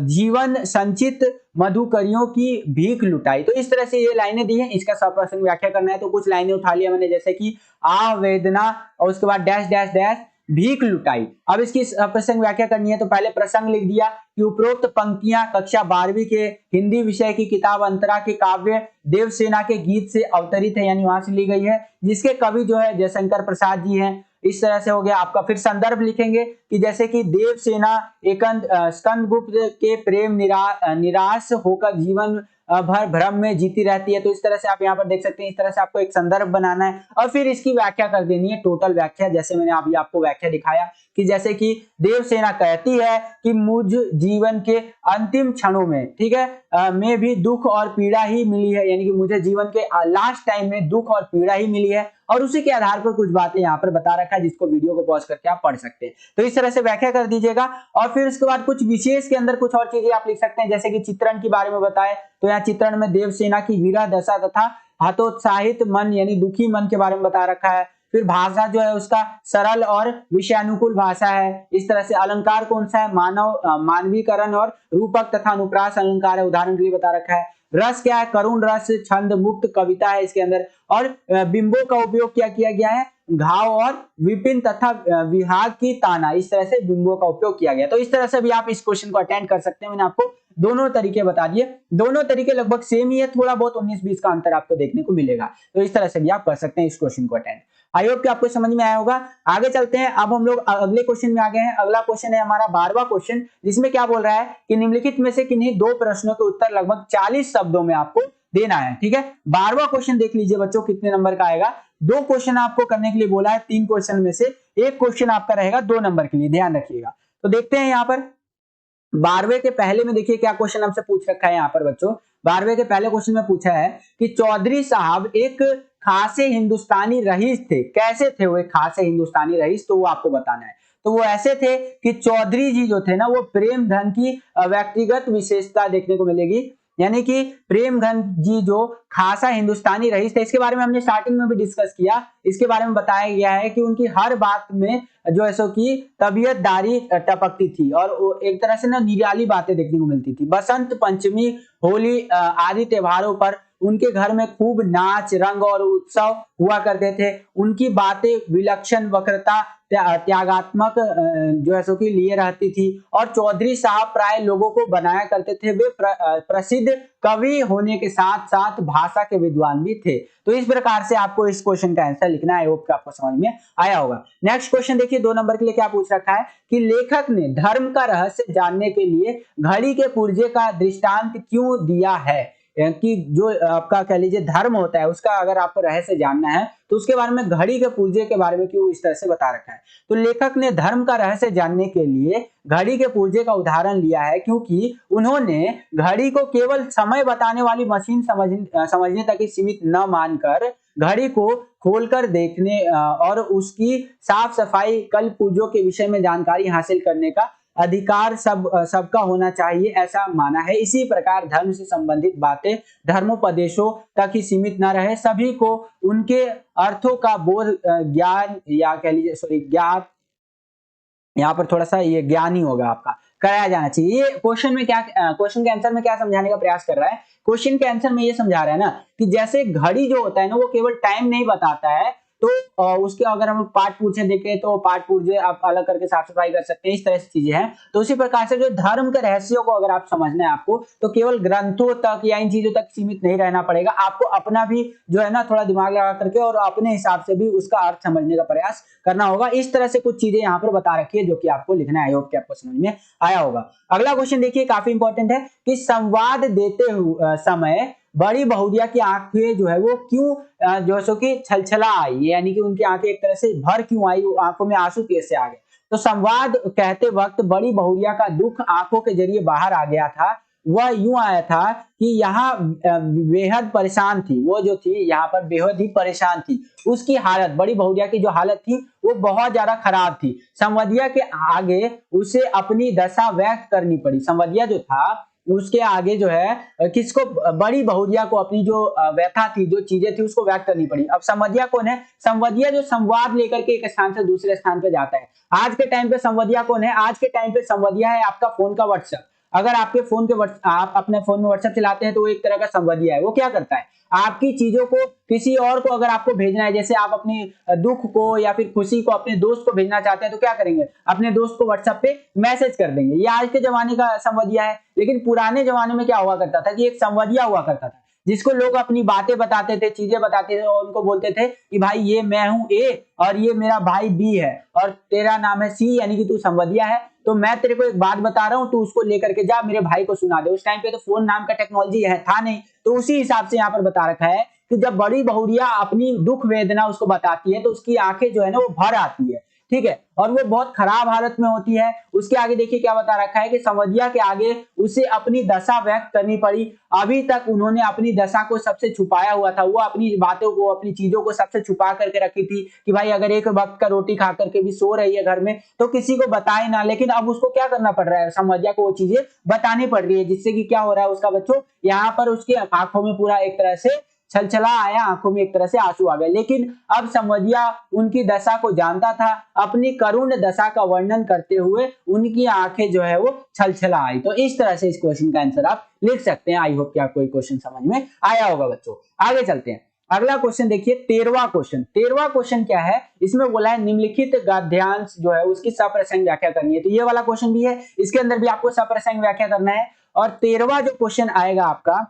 जीवन संचित मधुकरियों की भीख लुटाई। तो इस तरह से ये लाइनें दी हैं, इसका सप्रसंग व्याख्या करना है। तो कुछ लाइनें उठा लिया मैंने, जैसे कि आह वेदना और उसके बाद डैश डैश डैश भीख लुटाई। अब इसकी प्रसंग व्याख्या करनी है, तो पहले प्रसंग लिख दिया कि उपरोक्त पंक्तियां कक्षा 12वीं के हिंदी विषय की किताब अंतरा के काव्य देवसेना के गीत से अवतरित है, यानी वहां से ली गई है, जिसके कवि जो है जयशंकर प्रसाद जी हैं। इस तरह से हो गया आपका। फिर संदर्भ लिखेंगे कि जैसे कि देवसेना स्कंदगुप्त के प्रेम निराश होकर जीवन भर भ्रम में जीती रहती है। तो इस तरह से आप यहाँ पर देख सकते हैं, इस तरह से आपको एक संदर्भ बनाना है और फिर इसकी व्याख्या कर देनी है, टोटल व्याख्या। जैसे मैंने अभी आपको व्याख्या दिखाया कि जैसे कि देवसेना कहती है कि मुझ जीवन के अंतिम क्षणों में, ठीक है, में भी दुख और पीड़ा ही मिली है, यानी कि मुझे जीवन के लास्ट टाइम में दुख और पीड़ा ही मिली है, और उसी के आधार पर कुछ बातें यहाँ पर बता रखा है, जिसको वीडियो को पॉज करके आप पढ़ सकते हैं। तो इस तरह से व्याख्या कर दीजिएगा। और फिर उसके बाद कुछ विशेष के अंदर कुछ और चीजें आप लिख सकते हैं, जैसे कि चित्रण के बारे में बताए, तो यहाँ चित्रण में देवसेना की विरह दशा तथा हतोत्साहित मन यानी दुखी मन के बारे में बता रखा है। फिर भाषा जो है उसका सरल और विषयानुकूल भाषा है। इस तरह से अलंकार कौन सा है, मानवीकरण और रूपक तथा अनुप्रास अलंकार है, उदाहरण के लिए बता रखा है। रस क्या है, करुण रस, छंद मुक्त कविता है इसके अंदर। और बिंबों का उपयोग क्या किया गया है, घाव और विपिन तथा विहाग की ताना, इस तरह से बिंबों का उपयोग किया गया। तो इस तरह से भी आप इस क्वेश्चन को अटेंड कर सकते हैं। मैंने आपको दोनों तरीके बता दिए, दोनों तरीके लगभग सेम ही है, थोड़ा बहुत 19-20 का अंतर आपको देखने को मिलेगा। तो इस तरह से भी आप कर सकते हैं इस क्वेश्चन को अटेंड। आई होप कि आपको समझ में आया होगा। आगे चलते हैं, अब हम लोग अगले क्वेश्चन में आ गए हैं। अगला क्वेश्चन है हमारा 12वां क्वेश्चन, जिसमें क्या बोल रहा है कि निम्नलिखित में से किन्हीं दो प्रश्नों के उत्तर लगभग 40 शब्दों में आपको देना है, ठीक है। 12वां क्वेश्चन देख लीजिए बच्चों, कितने नंबर का आएगा। 2 क्वेश्चन आपको करने के लिए बोला है, 3 क्वेश्चन में से 1 क्वेश्चन आपका रहेगा 2 नंबर के लिए, ध्यान रखिएगा। तो देखते हैं यहाँ पर 12वें के पहले में देखिए क्या क्वेश्चन हमसे पूछ रखा है यहाँ पर बच्चों। 12वें के पहले क्वेश्चन में पूछा है कि चौधरी साहब एक खासे हिंदुस्तानी रईस थे। कैसे थे वो एक खासे हिंदुस्तानी रईस, तो वो आपको बताना है। तो वो ऐसे थे कि चौधरी जी जो थे ना, वो प्रेम धन की व्यक्तिगत विशेषता देखने को मिलेगी, यानी कि प्रेमधन जी जो खासा हिंदुस्तानी रईस थे। इसके बारे में हमने स्टार्टिंग में भी डिस्कस किया। इसके बारे में बताया गया है कि उनकी हर बात में जो है सो की तबीयतदारी टपकती थी और एक तरह से ना निराली बातें देखने को मिलती थी। बसंत पंचमी, होली आदि त्योहारों पर उनके घर में खूब नाच रंग और उत्सव हुआ करते थे। उनकी बातें विलक्षण वक्रता त्यागात्मक जो है सो कि लिए रहती थी और चौधरी साहब प्राय लोगों को बनाया करते थे। वे प्रसिद्ध कवि होने के साथ साथ भाषा के विद्वान भी थे। तो इस प्रकार से आपको इस क्वेश्चन का आंसर लिखना है। आई होप कि आपको समझ में आया होगा। नेक्स्ट क्वेश्चन देखिए 2 नंबर के लिए क्या पूछ रखा है कि लेखक ने धर्म का रहस्य जानने के लिए घड़ी के पुर्जे का दृष्टांत क्यों दिया है। कि जो आपका कह लीजिए धर्म होता है उसका अगर आपको रहस्य जानना है तो उसके बारे में घड़ी के पुर्जे के बारे में क्यों इस तरह से बता रखा है। तो लेखक ने धर्म का रहस्य जानने के लिए घड़ी के पुर्जे का उदाहरण लिया है क्योंकि उन्होंने घड़ी को केवल समय बताने वाली मशीन समझने तक ही सीमित न मानकर घड़ी को खोलकर देखने और उसकी साफ सफाई कल पुर्जों के विषय में जानकारी हासिल करने का अधिकार सबका होना चाहिए ऐसा माना है। इसी प्रकार धर्म से संबंधित बातें धर्मोपदेशों तक ही सीमित न रहे, सभी को उनके अर्थों का बोध ज्ञान या कह लीजिए ज्ञान, यहाँ पर थोड़ा सा ये ज्ञान ही होगा आपका, कराया जाना चाहिए। ये क्वेश्चन में क्या, क्वेश्चन के आंसर में क्या समझाने का प्रयास कर रहा है। क्वेश्चन के आंसर में ये समझा रहा है ना कि जैसे घड़ी जो होता है ना वो केवल टाइम नहीं बताता है, तो उसके अगर हम पाठ पूछे देखें तो पाठ पूछे आप अलग करके साफ सफाई कर सकते हैं, इस तरह से चीजें हैं। तो उसी प्रकार से जो धर्म के रहस्यों को अगर आप समझना है आपको तो केवल ग्रंथों तक या इन चीजों तक सीमित नहीं रहना पड़ेगा, आपको अपना भी जो है ना थोड़ा दिमाग लगा करके और अपने हिसाब से भी उसका अर्थ समझने का प्रयास करना होगा। इस तरह से कुछ चीजें यहाँ पर बता रखी है जो कि आपको लिखना है। आई होप कि आपको समझ में आया होगा। अगला क्वेश्चन देखिए काफी इंपॉर्टेंट है कि संवाद देते हुए समय बड़ी बहुरिया की आंखें जो है वो क्यों जो सो कि छलछला आई, यानी कि उनकी आंखें एक तरह से भर क्यों आई, आंखों में आंसू कैसे आ गए। तो संवाद कहते वक्त बड़ी बहुरिया का दुख आंखों के जरिए बाहर आ गया था। वह यूं आया था कि यहाँ बेहद परेशान थी, वो जो थी यहाँ पर बेहद ही परेशान थी। उसकी हालत, बड़ी बहुरिया की जो हालत थी वो बहुत ज्यादा खराब थी। संवदिया के आगे उसे अपनी दशा व्यक्त करनी पड़ी। संवदिया जो था उसके आगे जो है किसको, बड़ी बहुरिया को अपनी जो व्यथा थी, जो चीजें थी उसको व्यक्त करनी पड़ी। अब संवदिया कौन है, संवदिया जो संवाद लेकर के एक स्थान से दूसरे स्थान पे जाता है। आज के टाइम पे संवदिया कौन है, आज के टाइम पे संवदिया है आपका फोन का व्हाट्सएप। अगर आपके फोन के आप अपने फोन में व्हाट्सएप चलाते हैं तो वो एक तरह का संवदिया है। वो क्या करता है, आपकी चीजों को किसी और को अगर आपको भेजना है, जैसे आप अपनी दुख को या फिर खुशी को अपने दोस्त को भेजना चाहते हैं तो क्या करेंगे, अपने दोस्त को व्हाट्सएप पे मैसेज कर देंगे। ये आज के जमाने का संवदिया है। लेकिन पुराने जमाने में क्या हुआ करता था कि एक संवदिया हुआ करता था जिसको लोग अपनी बातें बताते थे, चीजें बताते थे और उनको बोलते थे कि भाई ये मैं हूं ए और ये मेरा भाई बी है और तेरा नाम है सी, यानी कि तू संवदिया है, तो मैं तेरे को एक बात बता रहा हूं, तू उसको लेकर के जा मेरे भाई को सुना दे। उस टाइम पे तो फोन नाम का टेक्नोलॉजी है था नहीं, तो उसी हिसाब से यहाँ पर बता रखा है कि जब बड़ी बहुरिया अपनी दुख वेदना उसको बताती है तो उसकी आंखें जो है ना वो भर आती है, ठीक है, और वो बहुत खराब हालत में होती है। उसके आगे देखिए क्या बता रखा है कि संवदिया के आगे उसे अपनी दशा व्यक्त करनी पड़ी। अभी तक उन्होंने अपनी दशा को सबसे छुपाया हुआ था, वो अपनी बातों को, अपनी चीजों को सबसे छुपा करके रखी थी कि भाई अगर एक वक्त का रोटी खा करके भी सो रही है घर में तो किसी को बताए ना। लेकिन अब उसको क्या करना पड़ रहा है, संवदिया को वो चीजें बतानी पड़ रही है, जिससे कि क्या हो रहा है उसका बच्चों, यहाँ पर उसकी आंखों में पूरा एक तरह से छलछला आया, आंखों में एक तरह से आंसू आ गए। लेकिन अब संवदिया उनकी दशा को जानता था, अपनी करुण दशा का वर्णन करते हुए उनकी आंखें जो है वो छलछला आई। तो इस तरह से इस क्वेश्चन का आंसर आप लिख सकते हैं। आई होप कि आपको ये क्वेश्चन समझ में आया होगा बच्चों। आगे चलते हैं, अगला क्वेश्चन देखिए 13वां क्वेश्चन। 13वां क्वेश्चन क्या है, इसमें बोला है निम्नलिखित गद्यांश जो है उसकी सप्रसंग व्याख्या करनी है। तो ये वाला क्वेश्चन भी है, इसके अंदर भी आपको सप्रसंग व्याख्या करना है। और 13वां जो क्वेश्चन आएगा आपका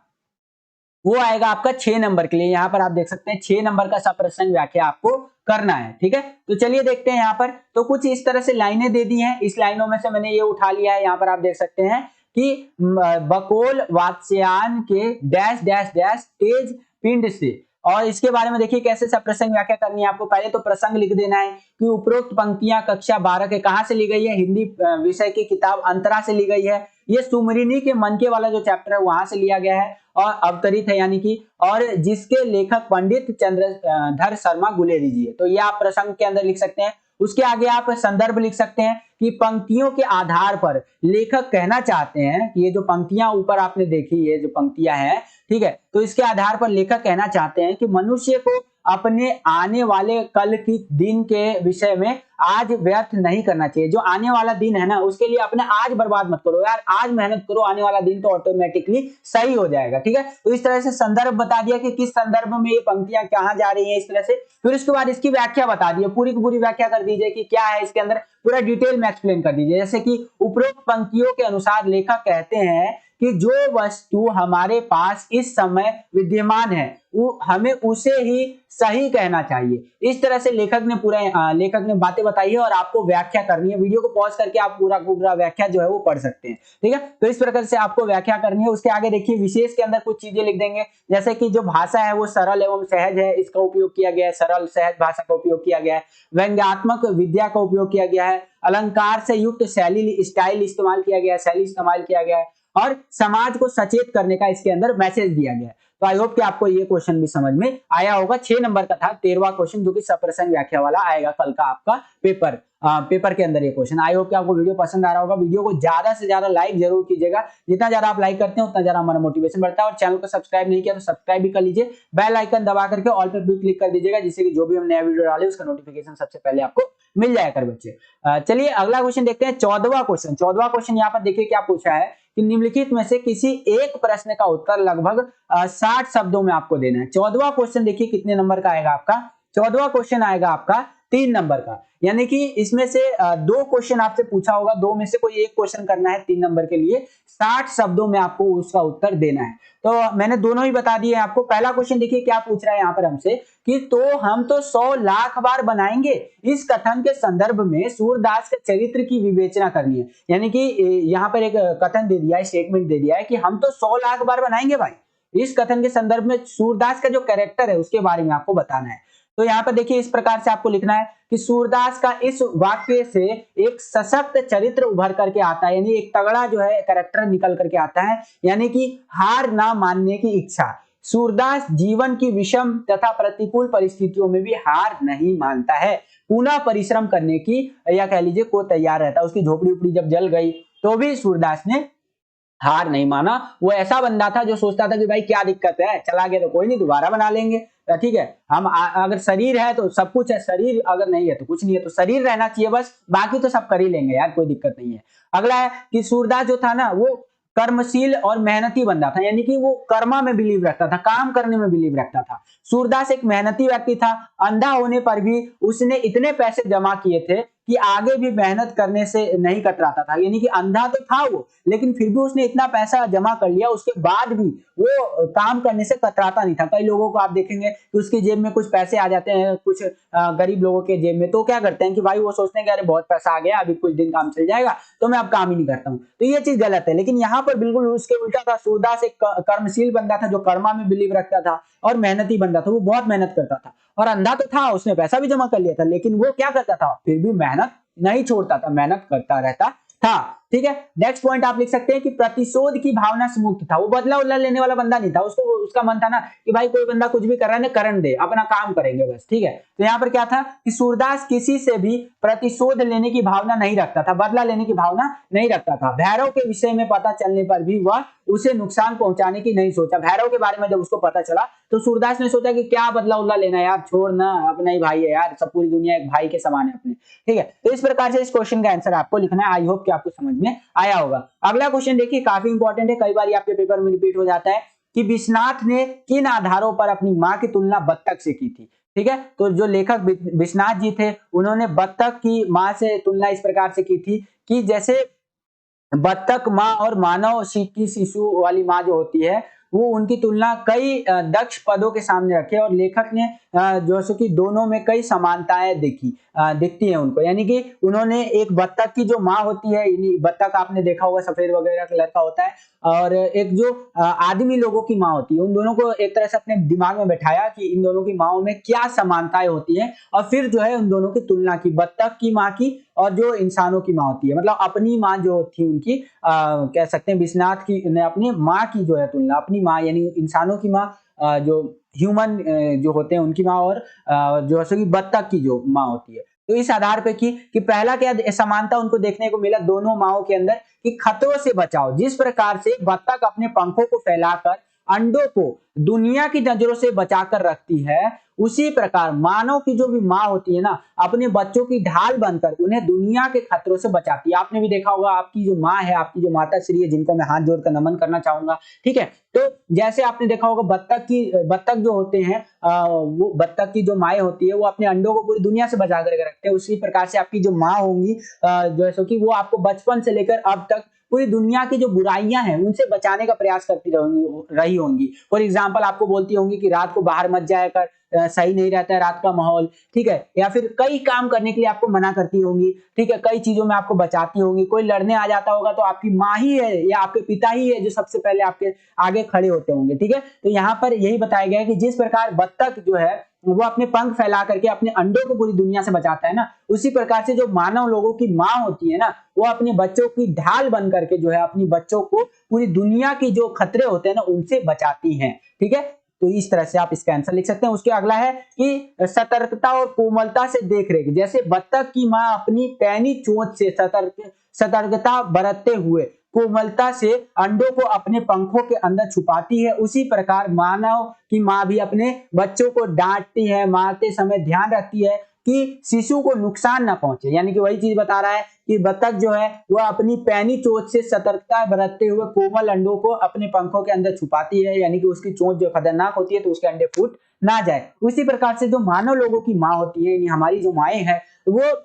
वो आएगा आपका 6 नंबर के लिए। यहाँ पर आप देख सकते हैं 6 नंबर का सप्रसंग व्याख्या आपको करना है, ठीक है। तो चलिए देखते हैं यहाँ पर, तो कुछ इस तरह से लाइनें दे दी हैं, इस लाइनों में से मैंने ये उठा लिया है। यहाँ पर आप देख सकते हैं कि बकोल वात्स्यायन के डैश डैश डैश तेज पिंड से, और इसके बारे में देखिए कैसे सप्रसंग व्याख्या करनी है आपको। पहले तो प्रसंग लिख देना है कि उपरोक्त पंक्तियां कक्षा 12 के कहां से ली गई है, हिंदी विषय की किताब अंतरा से ली गई है। ये सुमरिनी के मन के वाला जो चैप्टर है वहां से लिया गया है और अवतरित है, यानी कि, और जिसके लेखक पंडित चंद्रधर शर्मा गुलेरी जी है। तो ये आप प्रसंग के अंदर लिख सकते हैं। उसके आगे आप संदर्भ लिख सकते हैं कि पंक्तियों के आधार पर लेखक कहना चाहते हैं कि ये जो पंक्तियां ऊपर आपने देखी, ये जो पंक्तियां हैं, ठीक है, तो इसके आधार पर लेखक कहना चाहते हैं कि मनुष्य को अपने आने वाले कल की दिन के विषय में आज व्यर्थ नहीं करना चाहिए। जो आने वाला दिन है ना, उसके लिए अपने आज बर्बाद मत करो यार, आज मेहनत करो, आने वाला दिन तो ऑटोमेटिकली सही हो जाएगा। ठीक है, तो इस तरह से संदर्भ बता दिया कि किस संदर्भ में ये पंक्तियां कहां जा रही हैं, इस तरह से। फिर उसके बाद इसकी व्याख्या बता दी, पूरी की पूरी व्याख्या कर दीजिए कि क्या है इसके अंदर, पूरा डिटेल में एक्सप्लेन कर दीजिए। जैसे कि उपरोक्त पंक्तियों के अनुसार लेखक कहते हैं कि जो वस्तु हमारे पास इस समय विद्यमान है वो हमें उसे ही सही कहना चाहिए। इस तरह से लेखक ने बातें बताई है और आपको व्याख्या करनी है। वीडियो को पॉज करके आप पूरा व्याख्या जो है वो पढ़ सकते हैं। ठीक है, तो इस प्रकार से आपको व्याख्या करनी है। उसके आगे देखिए विशेष के अंदर कुछ चीजें लिख देंगे, जैसे कि जो भाषा है वो सरल एवं सहज है, इसका उपयोग किया गया है, सरल सहज भाषा का उपयोग किया गया है। व्यंग्यात्मक विद्या का उपयोग किया गया है, अलंकार से युक्त स्टाइल इस्तेमाल किया गया है, शैली इस्तेमाल किया गया है, और समाज को सचेत करने का इसके अंदर मैसेज दिया गया है। तो आई होप कि आपको ये क्वेश्चन भी समझ में आया होगा। 6 नंबर का था, 13वां क्वेश्चन, जो कि सप्रश्न व्याख्या वाला आएगा कल का आपका पेपर के अंदर ये क्वेश्चन। आई होप कि आपको वीडियो पसंद आ रहा होगा। वीडियो को ज्यादा से ज्यादा लाइक जरूर कीजिएगा, जितना ज्यादा आप लाइक करते हैं उतना ज्यादा हमारा मोटिवेशन बढ़ता है। और चैनल को सब्सक्राइब नहीं किया तो सब्सक्राइब भी कर लीजिए, बेल आइकन दबा करके ऑल पे भी क्लिक कर दीजिएगा, जिससे कि जो भी हम नया वीडियो डाले उसका नोटिफिकेशन सबसे पहले आपको मिल जाया कर बच्चे। चलिए अगला क्वेश्चन देखते हैं, 14वां क्वेश्चन। 14वां क्वेश्चन यहाँ पर देखिए क्या पूछा है कि निम्नलिखित में से किसी एक प्रश्न का उत्तर लगभग 60 शब्दों में आपको देना है। 14वां क्वेश्चन देखिए कितने नंबर का आएगा आपका, 14वां क्वेश्चन आएगा आपका 3 नंबर का। यानी कि इसमें से 2 क्वेश्चन आपसे पूछा होगा, 2 में से कोई एक क्वेश्चन करना है 3 नंबर के लिए, 60 शब्दों में आपको उसका उत्तर देना है। तो मैंने दोनों ही बता दिए आपको। पहला क्वेश्चन देखिए क्या पूछ रहा है यहाँ पर हमसे कि तो हम तो 100 लाख बार बनाएंगे। इस कथन के संदर्भ में सूरदास के चरित्र की विवेचना करनी है। यानी कि यहाँ पर एक कथन दे दिया है, स्टेटमेंट दे दिया है कि हम तो 100 लाख बार बनाएंगे भाई। इस कथन के संदर्भ में सूरदास का जो कैरेक्टर है उसके बारे में आपको बताना है। तो यहाँ पर देखिए इस प्रकार से आपको लिखना है कि सूरदास का इस वाक्य से एक सशक्त चरित्र उभर करके आता है, यानी एक तगड़ा जो है कैरेक्टर निकल करके आता है, यानी कि हार ना मानने की इच्छा। सूरदास जीवन की विषम तथा प्रतिकूल परिस्थितियों में भी हार नहीं मानता है, पुनः परिश्रम करने की या कह लीजिए को तैयार रहता है। उसकी झोपड़ी उपड़ी जब जल गई तो भी सूरदास ने हार नहीं माना। वो ऐसा बंदा था जो सोचता था कि भाई क्या दिक्कत है, चला गया तो कोई नहीं, दोबारा बना लेंगे। ठीक है, हम अगर शरीर है तो सब कुछ है, शरीर अगर नहीं है तो कुछ नहीं है, तो शरीर रहना चाहिए बस, बाकी तो सब कर ही लेंगे यार, कोई दिक्कत नहीं है। अगला है कि सूरदास जो था ना वो कर्मशील और मेहनती बंदा था, यानी कि वो कर्मा में बिलीव रखता था, काम करने में बिलीव रखता था। सूरदास एक मेहनती व्यक्ति था। अंधा होने पर भी उसने इतने पैसे जमा किए थे कि आगे भी मेहनत करने से नहीं कतराता था। यानी कि अंधा तो था वो, लेकिन फिर भी उसने इतना पैसा जमा कर लिया, उसके बाद भी वो काम करने से कतराता नहीं था। कई लोगों को आप देखेंगे कि उसकी जेब में कुछ पैसे आ जाते हैं, कुछ गरीब लोगों के जेब में, तो क्या करते हैं कि भाई वो सोचते हैं कि अरे बहुत पैसा आ गया, अभी कुछ दिन काम चल जाएगा तो मैं अब काम ही नहीं करता हूँ। तो ये चीज गलत है। लेकिन यहाँ पर बिल्कुल उसके उल्टा था। सूरदास एक कर्मशील बंदा था जो कर्मा में बिलीव रखता था और मेहनती बंदा था, वो बहुत मेहनत करता था। और अंधा तो था, उसने पैसा भी जमा कर लिया था, लेकिन वो क्या करता था, फिर भी मेहनत नहीं छोड़ता था, मेहनत करता रहता था। ठीक है, नेक्स्ट पॉइंट आप लिख सकते हैं कि प्रतिशोध की भावना से मुक्त था। वो बदला उदला लेने वाला बंदा नहीं था। उसको उसका मन था ना कि भाई कोई बंदा कुछ भी कर रहा है ना, करन दे, अपना काम करेंगे बस। ठीक है, तो यहाँ पर क्या था कि सूरदास किसी से भी प्रतिशोध लेने की भावना नहीं रखता था, बदला लेने की भावना नहीं रखता था। भैरव के विषय में पता चलने पर भी वह उसे नुकसान पहुंचाने की नहीं सोचा। भैरव के बारे में जब उसको पता चला तो सूरदास ने सोचा कि क्या बदला उदला लेना यार, छोड़ ना, अपना ही भाई है यार, सब पूरी दुनिया एक भाई के समान है अपने। ठीक है, तो इस प्रकार से इस क्वेश्चन का आंसर आपको लिखना है। आई होप कि आपको समझ में आया होगा। अगला क्वेश्चन देखिए काफी इंपॉर्टेंट है, कई बार आपके पेपर में रिपीट हो जाता है कि विश्वनाथ ने किन आधारों पर अपनी मां की तुलना बत्तख से की थी। ठीक है, तो जो लेखक विश्वनाथ जी थे उन्होंने बत्तख की मां से तुलना इस प्रकार से की थी कि जैसे बत्तख माँ और मानव की शिशु वाली माँ जो होती है वो उनकी तुलना कई दक्ष पदों के सामने रखे, और लेखक ने जो सो कि दोनों में कई समानताएं दिखती हैं उनको। यानी कि उन्होंने एक बत्तख की जो माँ होती है, बत्तख आपने देखा होगा सफेद वगैरह कलर का होता है, और एक जो आदमी लोगों की माँ होती है, उन दोनों को एक तरह से अपने दिमाग में बैठाया कि इन दोनों की माँओं में क्या समानताएं होती हैं, और फिर जो है उन दोनों की तुलना की, बत्तख की माँ की और जो इंसानों की माँ होती है, मतलब अपनी माँ जो थी उनकी कह सकते हैं विश्वनाथ की ने अपनी माँ की जो है तुलना, अपनी माँ यानी इंसानों की माँ, जो ह्यूमन जो होते हैं उनकी माँ, और जो है कि बत्तख की जो माँ होती है। तो इस आधार पे कि पहला क्या समानता उनको देखने को मिला दोनों माओं के अंदर कि खतरों से बचाओ। जिस प्रकार से बत्तख अपने पंखों को फैलाकर अंडों को दुनिया की नजरों से बचाकर रखती है, उसी प्रकार मानव की जो भी माँ होती है ना, अपने बच्चों की ढाल बनकर उन्हें दुनिया के खतरों से बचाती है। आपने भी देखा होगा, आपकी जो माँ है, आपकी जो माता श्री है, जिनको मैं हाथ जोड़कर नमन करना चाहूंगा, ठीक है। तो जैसे आपने देखा होगा बत्तख जो होते हैं, वो बत्तख की जो माएँ होती है वो अपने अंडों को पूरी दुनिया से बचा करके रखते हैं। उसी प्रकार से आपकी जो माँ होंगी, जैसे कि वो आपको बचपन से लेकर अब तक पूरी दुनिया की जो बुराइयां हैं उनसे बचाने का प्रयास करती रही होंगी। फॉर एग्जाम्पल आपको बोलती होंगी कि रात को बाहर मत जाया कर, सही नहीं रहता है रात का माहौल, ठीक है। या फिर कई काम करने के लिए आपको मना करती होंगी, ठीक है। कई चीजों में आपको बचाती होंगी। कोई लड़ने आ जाता होगा तो आपकी माँ ही है या आपके पिता ही है जो सबसे पहले आपके आगे खड़े होते होंगे, ठीक है। तो यहाँ पर यही बताया गया है कि जिस प्रकार बत्तख जो है वो अपने पंख फैला करके अपने अंडों को पूरी दुनिया से बचाता है ना, उसी प्रकार से जो मानव लोगों की माँ होती है ना, वो अपने बच्चों की ढाल बन करके जो है अपनी बच्चों को पूरी दुनिया की जो खतरे होते हैं ना उनसे बचाती हैं, ठीक है। तो इस तरह से आप इसका आंसर लिख सकते हैं। उसके अगला है कि सतर्कता और कोमलता से देख रेख, जैसे बत्तख की माँ अपनी पैनी चोंच से सतर्कता बरतते हुए कोमलता से अंडों को अपने पंखों के अंदर छुपाती है, उसी प्रकार मानव की माँ भी अपने बच्चों को डांटती है, मारते समय ध्यान रखती है कि शिशु को नुकसान ना पहुंचे। यानी कि वही चीज बता रहा है कि बत्तख जो है वह अपनी पैनी चोंच से सतर्कता बरतते हुए कोमल अंडों को अपने पंखों के अंदर छुपाती है, यानी कि उसकी चोंच जो खतरनाक होती है तो उसके अंडे फूट ना जाए। उसी प्रकार से जो मानव लोगों की माँ होती है, यानी हमारी जो माएँ हैं, वो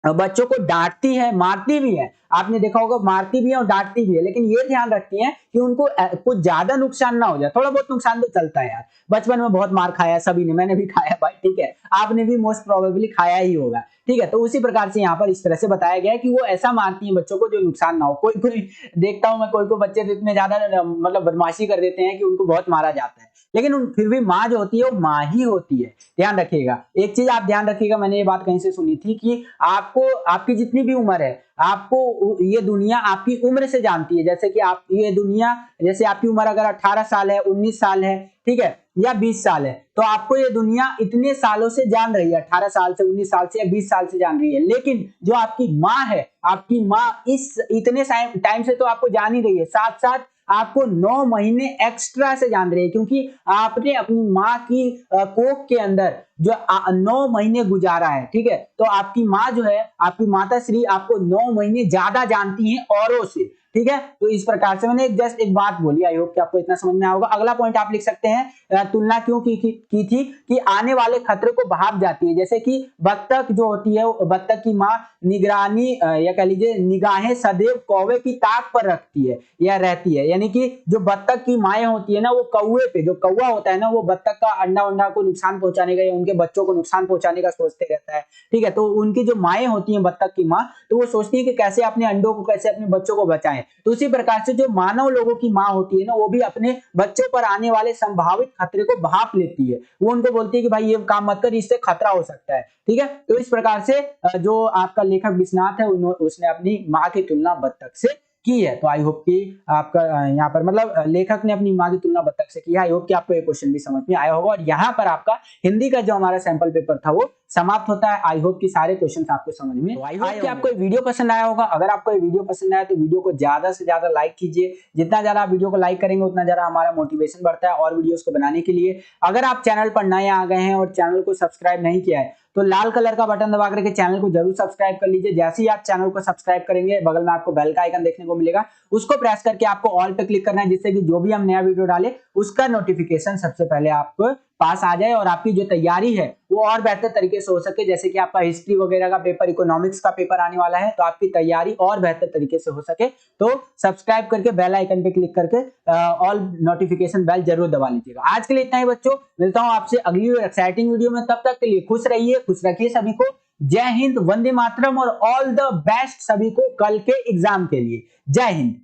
बच्चों को डांटती है, मारती भी है। आपने देखा होगा मारती भी है और डांटती भी है, लेकिन ये ध्यान रखती है कि उनको कुछ ज्यादा नुकसान ना हो जाए। थोड़ा बहुत नुकसान तो चलता है यार, बचपन में बहुत मार खाया सभी ने, मैंने भी खाया भाई, ठीक है। आपने भी मोस्ट प्रोबेबली खाया ही होगा, ठीक है। तो उसी प्रकार से यहाँ पर इस तरह से बताया गया है कि वो ऐसा मारती है बच्चों को जो नुकसान ना हो। कोई कोई देखता हूँ मैं, कोई बच्चे तो इतने ज्यादा मतलब बदमाशी कर देते हैं कि उनको बहुत मारा जाता है, लेकिन फिर भी माँ जो होती है वो माँ ही होती है। ध्यान रखिएगा, एक चीज आप ध्यान रखिएगा, मैंने ये बात कहीं से सुनी थी कि आपको आपकी जितनी भी उम्र है, आपको ये दुनिया आपकी उम्र से जानती है। जैसे कि आप ये दुनिया, जैसे आपकी उम्र अगर 18 साल है, 19 साल है, ठीक है, या 20 साल है, तो आपको ये दुनिया इतने सालों से जान रही है, 18 साल से, 19 साल से या 20 साल से जान रही है। लेकिन जो आपकी माँ है, आपकी माँ इस इतने टाइम से तो आपको जान ही रही है, साथ साथ आपको 9 महीने एक्स्ट्रा से जान रही है, क्योंकि आपने अपनी माँ की कोख के अंदर जो 9 महीने गुजारा है, ठीक है। तो आपकी माँ जो है, आपकी माता श्री आपको 9 महीने ज्यादा जानती हैं औरों से, ठीक है। तो इस प्रकार से मैंने जस्ट एक बात बोली, आई होप कि आपको इतना समझ में आया होगा। अगला पॉइंट आप लिख सकते हैं, तुलना क्यों की थी कि आने वाले खतरे को भाप जाती है। जैसे कि बत्तख जो होती है, बत्तख की माँ निगरानी या कह लीजिए निगाहें सदैव कौवे की ताक पर रखती है या रहती है, यानी कि जो बत्तख की माएँ होती है ना, वो कौवे पे, जो कौवा होता है ना, वो बत्तख का अंडा को नुकसान पहुंचाने का या उनके बच्चों को नुकसान पहुंचाने का सोचते रहता है, ठीक है। तो उनकी जो माएँ होती हैं बत्तख की माँ, तो वो सोचती है कि कैसे अपने अंडों को, कैसे अपने बच्चों को बचाएं। तो उसी प्रकार से जो मानव लोगों की माँ होती है ना, वो भी अपने बच्चों पर आने वाले संभावित खतरे को भाप लेती है। वो उनको बोलती है कि भाई ये काम मत कर, इससे खतरा हो सकता है, ठीक है। तो इस प्रकार से जो आपका लेखक विश्वनाथ है, उसने अपनी माँ की तुलना बत्तख से की है। तो आई होप कि आपका यहाँ पर मतलब लेखक ने अपनी माँ की तुलना बत्तख से की है। आई होप कि आपको ये क्वेश्चन भी समझ में आया होगा। और यहाँ पर आपका हिंदी का जो हमारा सैंपल पेपर था वो समाप्त होता है। आई होप कि सारे क्वेश्चंस आपको समझ में आए होंगे। कि आपको ये वीडियो पसंद आया होगा। अगर आपको ये वीडियो पसंद आया तो वीडियो को ज्यादा से ज्यादा लाइक कीजिए। जितना ज्यादा आप वीडियो को लाइक करेंगे उतना ज्यादा हमारा मोटिवेशन बढ़ता है और वीडियोस को बनाने के लिए। अगर आप चैनल पर नए आ गए हैं और चैनल को सब्सक्राइब नहीं किया है तो लाल कलर का बटन दबा करके चैनल को जरूर सब्सक्राइब कर लीजिए। जैसे ही आप चैनल को सब्सक्राइब करेंगे बगल में आपको बेल का आइकन देखने को मिलेगा, उसको प्रेस करके आपको ऑल पे क्लिक करना है, जिससे कि जो भी हम नया वीडियो डाले उसका नोटिफिकेशन सबसे पहले आपको पास आ जाए और आपकी जो तैयारी है वो और बेहतर तरीके से हो सके। जैसे कि आपका हिस्ट्री वगैरह का पेपर, इकोनॉमिक्स का पेपर आने वाला है, तो आपकी तैयारी और बेहतर तरीके से हो सके तो सब्सक्राइब करके बेल आइकन पे क्लिक करके ऑल नोटिफिकेशन बेल जरूर दबा लीजिएगा। आज के लिए इतना ही बच्चों, मिलता हूं आपसे अगली एक्साइटिंग वीडियो में। तब तक के लिए खुश रहिए, खुश रखिए सभी को। जय हिंद, वंदे मातरम और ऑल द बेस्ट सभी को कल के एग्जाम के लिए। जय हिंद।